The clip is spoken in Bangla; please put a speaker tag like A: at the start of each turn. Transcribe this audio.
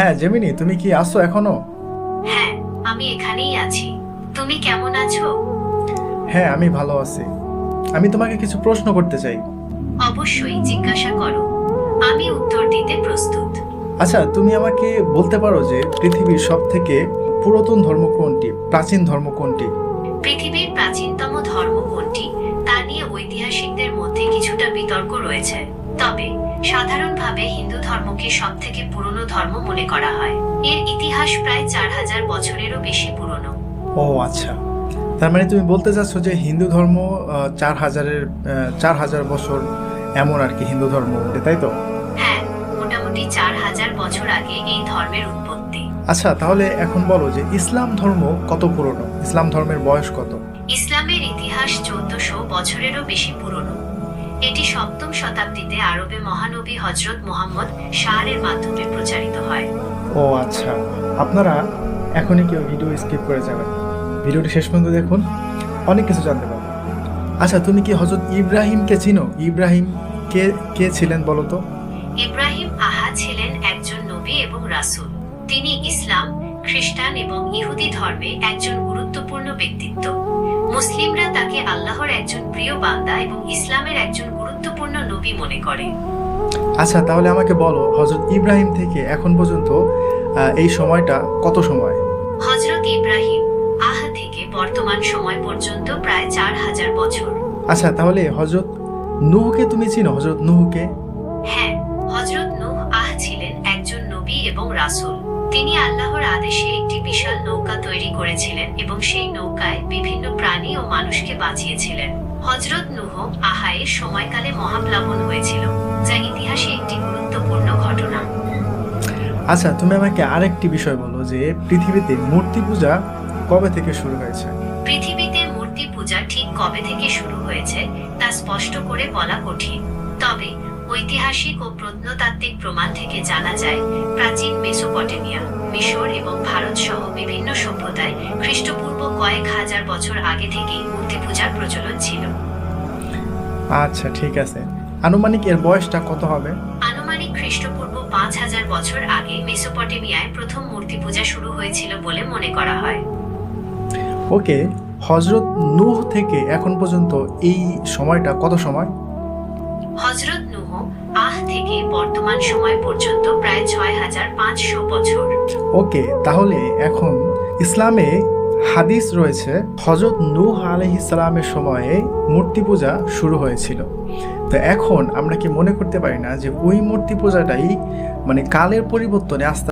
A: হ্যাঁ জেমিনি, তুমি কি আসো এখনো?
B: হ্যাঁ, আমি এখানেই আছি। তুমি কেমন আছো?
A: হ্যাঁ, আমি ভালো আছি। আমি তোমাকে কিছু প্রশ্ন করতে চাই।
B: অবশ্যই জিজ্ঞাসা করো। আমি উত্তর দিতে প্রস্তুত।
A: আচ্ছা, তুমি আমাকে বলতে পারো যে পৃথিবীর সব থেকে পুরাতন ধর্ম কোনটি, প্রাচীন ধর্ম কোনটি?
B: পৃথিবীর প্রাচীনতম ধর্ম কোনটি তা নিয়ে ঐতিহাসিকদের মধ্যে কিছুটা বিতর্ক রয়েছে। তবে সাধারণভাবে হিন্দু ধর্মকে সবথেকে পুরনো ধর্ম মনে করা হয়। এর ইতিহাস প্রায় 4000 বছরেরও বেশি পুরনো।
A: ও আচ্ছা, তার মানে তুমি বলতে চাচ্ছ যে হিন্দু ধর্ম 4000 বছর এমন আর কি হিন্দু ধর্ম, তাই তো?
B: হ্যাঁ, মোটামুটি 4000 বছর আগে এই ধর্মের উৎপত্তি।
A: আচ্ছা, তাহলে এখন বলো যে ইসলাম ধর্ম কত পুরনো, ইসলাম ধর্মের বয়স কত?
B: ইসলামের ইতিহাস 1400 বছরেরও বেশি পুরনো। এটি 7ম শতাব্দীতে আরবে মহানবী হজরত মুহাম্মদ শাহরের মাধ্যমে প্রচারিত হয়।
A: ও আচ্ছা, আপনারা এখনই কেউ ভিডিও স্কিপ করে যাবেন, ভিডিওটি শেষ পর্যন্ত দেখুন, অনেক কিছু জানতে পারবেন। আচ্ছা, তুমি কি হযরত ইব্রাহিমকে চিনো? ইব্রাহিম কে কে ছিলেন বলো তো?
B: ইব্রাহিম ছিলেন একজন নবী এবং রাসূল। তিনি ইসলাম, খ্রিস্টান এবং ইহুদি ধর্মে একজন গুরুত্বপূর্ণ ব্যক্তিত্ব। মুসলিমরা তাকে আল্লাহর একজন প্রিয় বান্দা এবং ইসলামের একজন গুরুত্বপূর্ণ নবী মনে করে।
A: আচ্ছা, তাহলে আমাকে বলো হযরত ইব্রাহিম থেকে এখন পর্যন্ত এই সময়টা কত সময়?
B: হযরত ইব্রাহিম থেকে বর্তমান সময় পর্যন্ত প্রায় 4000 বছর।
A: আচ্ছা, তাহলে হযরত নূহকে তুমি চিনো? হযরত নূহকে?
B: হ্যাঁ, হযরত নূহ ছিলেন একজন নবী এবং রাসূল। তিনি আল্লাহর আদেশে একটি বিশাল নৌকা তৈরি করেছিলেন এবং সেই নৌকায় বিভিন্ন প্রাণী ও মানুষকে বাঁচিয়েছিলেন। হযরত নূহ এর সময়কালে মহাপ্লাবন হয়েছিল, যা ইতিহাসে একটি গুরুত্বপূর্ণ ঘটনা।
A: আচ্ছা, তুমি আমাকে আরেকটি বিষয় বলো যে পৃথিবীতে মূর্তি পূজা কবে থেকে শুরু হয়েছে?
B: পৃথিবীতে মূর্তি পূজা ঠিক কবে থেকে শুরু হয়েছে তা স্পষ্ট করে বলা কঠিন। তবে ঐতিহাসিক ও প্রত্নতাত্ত্বিক প্রমাণ থেকে জানা যায়, প্রাচীন মেসোপটেমিয়া, মিশর এবং ভারত সহ বিভিন্ন সভ্যতায় খ্রিস্টপূর্ব কয়েক হাজার বছর আগে থেকেই মূর্তি পূজার প্রচলন ছিল।
A: আচ্ছা, ঠিক আছে। আনুমানিক এর বয়সটা কত হবে?
B: আনুমানিক খ্রিস্টপূর্ব 5000 বছর আগে মেসোপটেমিয়ায় প্রথম মূর্তি পূজা শুরু হয়েছিল বলে মনে করা হয়।
A: ওকে, হযরত নূহ থেকে এখন পর্যন্ত এই সময়টা কত সময়?
B: হযরত নূহ থেকে বর্তমান সময় পর্যন্ত প্রায় 6500 বছর।
A: ওকে, তাহলে এখন ইসলামে হাদিস রয়েছে হযরত নূহ আলাইহিস সালামের সময়ে মূর্তি পূজা শুরু হয়েছিল। তো এখন আমরা কি মনে করতে পারি না যে ওই মূর্তি পূজাটাই মানে কালের পরিবর্তনে আস্তে